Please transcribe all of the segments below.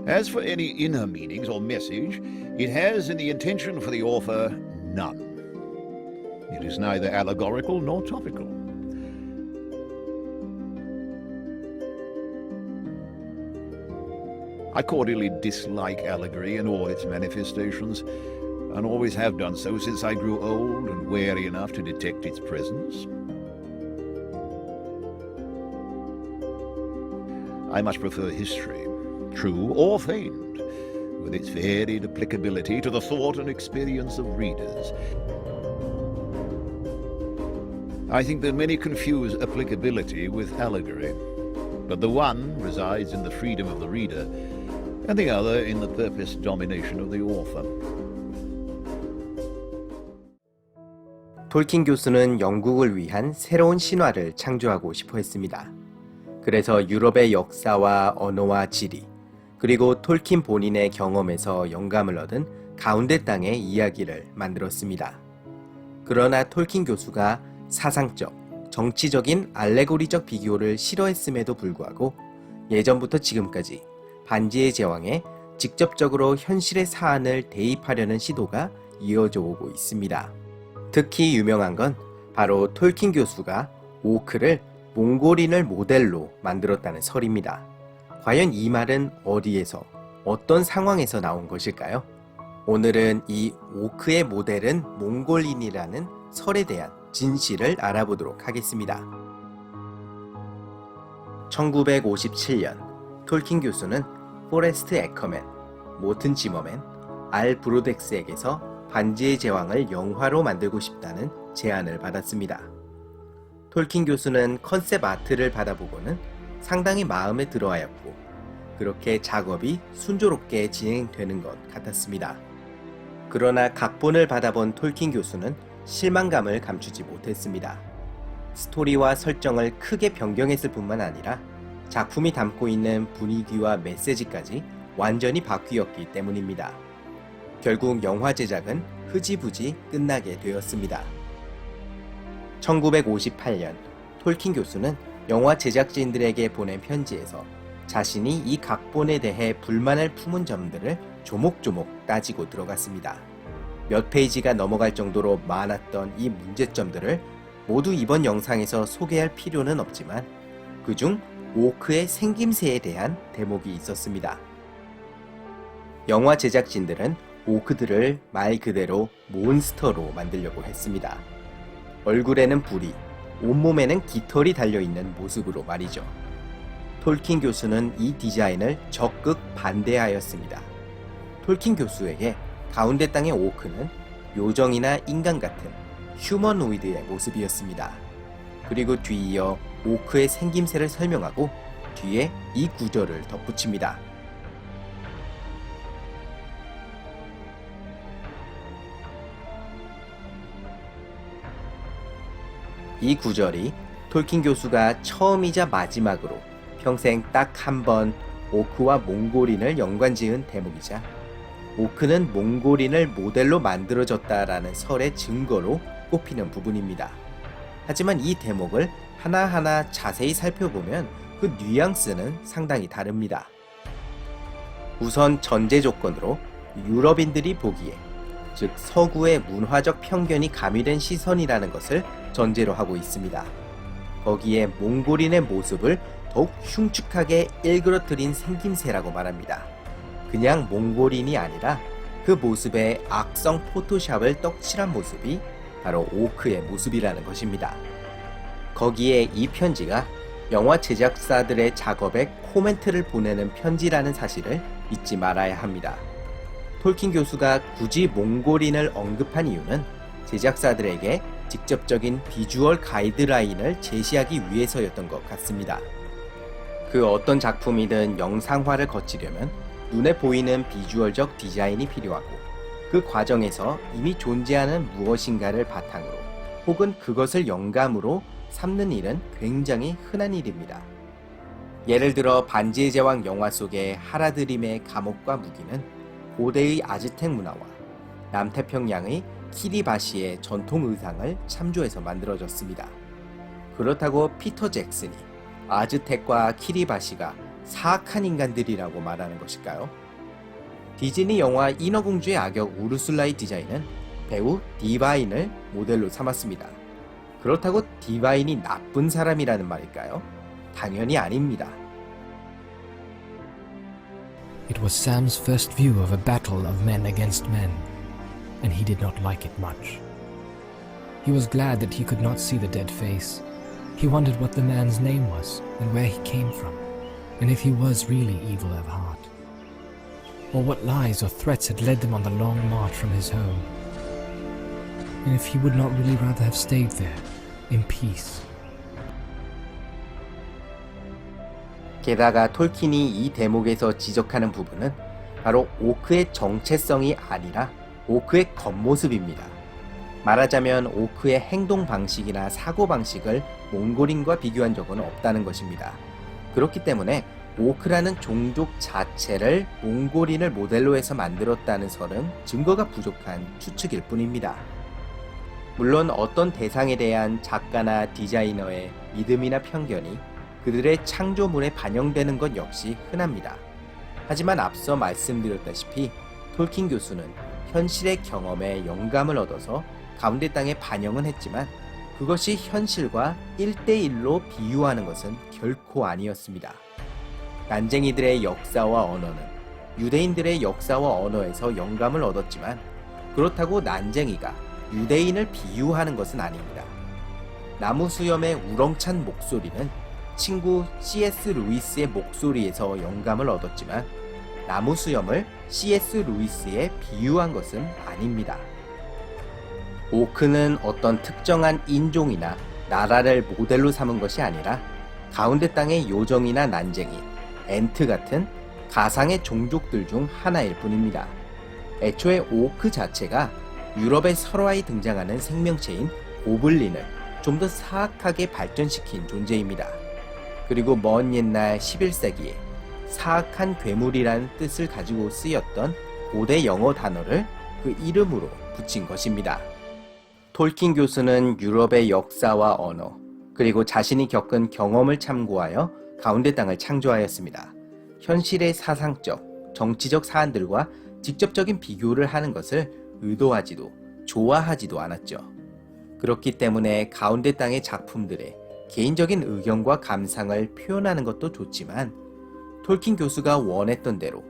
As for any inner meanings or message, it has in the intention for the author none. It is neither allegorical nor topical. I cordially dislike allegory in all its manifestations, and always have done so since I grew old and wary enough to detect its presence. I much prefer history, true or feigned, with its varied applicability to the thought and experience of readers. I think that many confuse applicability with allegory, but the one resides in the freedom of the reader, and the other in the purposed domination of the author. 톨킨 교수는 영국을 위한 새로운 신화를 창조하고 싶어 했습니다. 그래서 유럽의 역사와 언어와 지리, 그리고 톨킨 본인의 경험에서 영감을 얻은 가운데 땅의 이야기를 만들었습니다. 그러나 톨킨 교수가 사상적, 정치적인 알레고리적 비교를 싫어했음에도 불구하고 예전부터 지금까지 반지의 제왕에 직접적으로 현실의 사안을 대입하려는 시도가 이어져 오고 있습니다. 특히 유명한 건 바로 톨킨 교수가 오크를 몽골인을 모델로 만들었다는 설입니다. 과연 이 말은 어디에서, 어떤 상황에서 나온 것일까요? 오늘은 이 오크의 모델은 몽골인이라는 설에 대한 진실을 알아보도록 하겠습니다. 1957년 톨킨 교수는 포레스트 에커맨, 모튼 지머맨, 알 브로덱스에게서 반지의 제왕을 영화로 만들고 싶다는 제안을 받았습니다. 톨킨 교수는 컨셉 아트를 받아보고는 상당히 마음에 들어하였고 그렇게 작업이 순조롭게 진행되는 것 같았습니다. 그러나 각본을 받아본 톨킨 교수는 실망감을 감추지 못했습니다. 스토리와 설정을 크게 변경했을 뿐만 아니라 작품이 담고 있는 분위기와 메시지까지 완전히 바뀌었기 때문입니다. 결국 영화 제작은 흐지부지 끝나게 되었습니다. 1958년 톨킨 교수는 영화 제작진들에게 보낸 편지에서 자신이 이 각본에 대해 불만을 품은 점들을 조목조목 따지고 들어갔습니다. 몇 페이지가 넘어갈 정도로 많았던 이 문제점들을 모두 이번 영상에서 소개할 필요는 없지만 그중 오크의 생김새에 대한 대목이 있었습니다. 영화 제작진들은 오크들을 말 그대로 몬스터로 만들려고 했습니다. 얼굴에는 불이, 온몸에는 깃털이 달려있는 모습으로 말이죠. 톨킨 교수는 이 디자인을 적극 반대하였습니다. 톨킨 교수에게 가운데 땅의 오크는 요정이나 인간 같은 휴머노이드의 모습이었습니다. 그리고 뒤이어 오크의 생김새를 설명하고 뒤에 이 구절을 덧붙입니다. 이 구절이 톨킨 교수가 처음이자 마지막으로 평생 딱 한 번 오크와 몽골인을 연관지은 대목이자 오크는 몽골인을 모델로 만들어졌다라는 설의 증거로 꼽히는 부분입니다. 하지만 이 대목을 하나하나 자세히 살펴보면 그 뉘앙스는 상당히 다릅니다. 우선 전제 조건으로 유럽인들이 보기에, 즉 서구의 문화적 편견이 가미된 시선이라는 것을 전제로 하고 있습니다. 거기에 몽골인의 모습을 더욱 흉측하게 일그러뜨린 생김새라고 말합니다. 그냥 몽골인이 아니라 그 모습에 악성 포토샵을 떡칠한 모습이 바로 오크의 모습이라는 것입니다. 거기에 이 편지가 영화 제작사들의 작업에 코멘트를 보내는 편지라는 사실을 잊지 말아야 합니다. 톨킨 교수가 굳이 몽골인을 언급한 이유는 제작사들에게 직접적인 비주얼 가이드라인을 제시하기 위해서였던 것 같습니다. 그 어떤 작품이든 영상화를 거치려면 눈에 보이는 비주얼적 디자인이 필요하고 그 과정에서 이미 존재하는 무엇인가를 바탕으로 혹은 그것을 영감으로 삼는 일은 굉장히 흔한 일입니다. 예를 들어 반지의 제왕 영화 속의 하라드림의 감옥과 무기는 고대의 아즈텍 문화와 남태평양의 키리바시의 전통 의상을 참조해서 만들어졌습니다. 그렇다고 피터 잭슨이 아즈텍과 키리바시가 사악한 인간들이라고 말하는 것일까요? 디즈니 영화 인어공주의 악역 우르술라의 디자인은 배우 디바인을 모델로 삼았습니다. 그렇다고 디바인이 나쁜 사람이라는 말일까요? 당연히 아닙니다. It was Sam's first view of a battle of men against men, and he did not like it much. He was glad that he could not see the dead face. He wondered what the man's name was, and where he came from, and if he was really evil of heart, or what lies or threats had led them on the long march from his home, and if he would not really rather have stayed there, in peace. 게다가 톨킨이 이 대목에서 지적하는 부분은 바로 오크의 정체성이 아니라 오크의 겉모습입니다. 말하자면 오크의 행동 방식이나 사고 방식을 몽골인과 비교한 적은 없다는 것입니다. 그렇기 때문에 오크라는 종족 자체를 몽골인을 모델로 해서 만들었다는 설은 증거가 부족한 추측일 뿐입니다. 물론 어떤 대상에 대한 작가나 디자이너의 믿음이나 편견이 그들의 창조물에 반영되는 것 역시 흔합니다. 하지만 앞서 말씀드렸다시피 톨킨 교수는 현실의 경험에 영감을 얻어서 가운데 땅에 반영은 했지만 그것이 현실과 1대1로 비유하는 것은 결코 아니었습니다. 난쟁이들의 역사와 언어는 유대인들의 역사와 언어에서 영감을 얻었지만 그렇다고 난쟁이가 유대인을 비유하는 것은 아닙니다. 나무 수염의 우렁찬 목소리는 친구 C.S. 루이스의 목소리에서 영감을 얻었지만 나무 수염을 C.S. 루이스에 비유한 것은 아닙니다. 오크는 어떤 특정한 인종이나 나라를 모델로 삼은 것이 아니라 가운데 땅의 요정이나 난쟁이, 엔트 같은 가상의 종족들 중 하나일 뿐입니다. 애초에 오크 자체가 유럽의 설화에 등장하는 생명체인 고블린을 좀 더 사악하게 발전시킨 존재입니다. 그리고 먼 옛날 11세기에 사악한 괴물이라는 뜻을 가지고 쓰였던 고대 영어 단어를 그 이름으로 붙인 것입니다. 톨킨 교수는 유럽의 역사와 언어, 그리고 자신이 겪은 경험을 참고하여 가운데 땅을 창조하였습니다. 현실의 사상적, 정치적 사안들과 직접적인 비교를 하는 것을 의도하지도 좋아하지도 않았죠. 그렇기 때문에 가운데 땅의 작품들에 개인적인 의견과 감상을 표현하는 것도 좋지만 톨킨 교수가 원했던 대로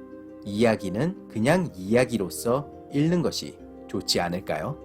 이야기는 그냥 이야기로서 읽는 것이 좋지 않을까요?